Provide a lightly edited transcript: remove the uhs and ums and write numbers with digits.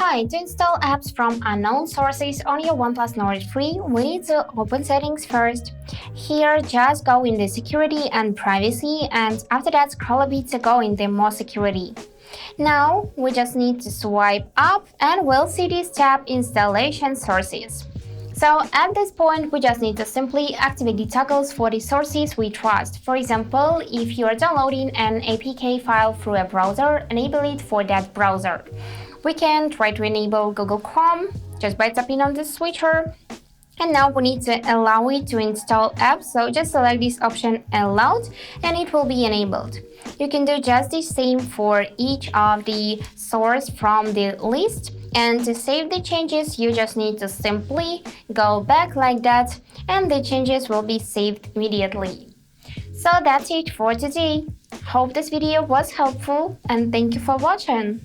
Hi, to install apps from unknown sources on your OnePlus Nord 3, we need to open settings first. Here, just go in the security and privacy, and after that scroll a bit to go in the more security. Now, we just need to swipe up and we'll see this tab installation sources. So at this point, we just need to simply activate the toggles for the sources we trust. For example, if you are downloading an APK file through a browser, enable it for that browser. We can try to enable Google Chrome just by tapping on the switcher. And now we need to allow it to install apps, so just select this option allowed and it will be enabled. You can do just the same for each of the source from the list. And to save the changes, you just need to simply go back like that and the changes will be saved immediately. So that's it for today. Hope this video was helpful and thank you for watching.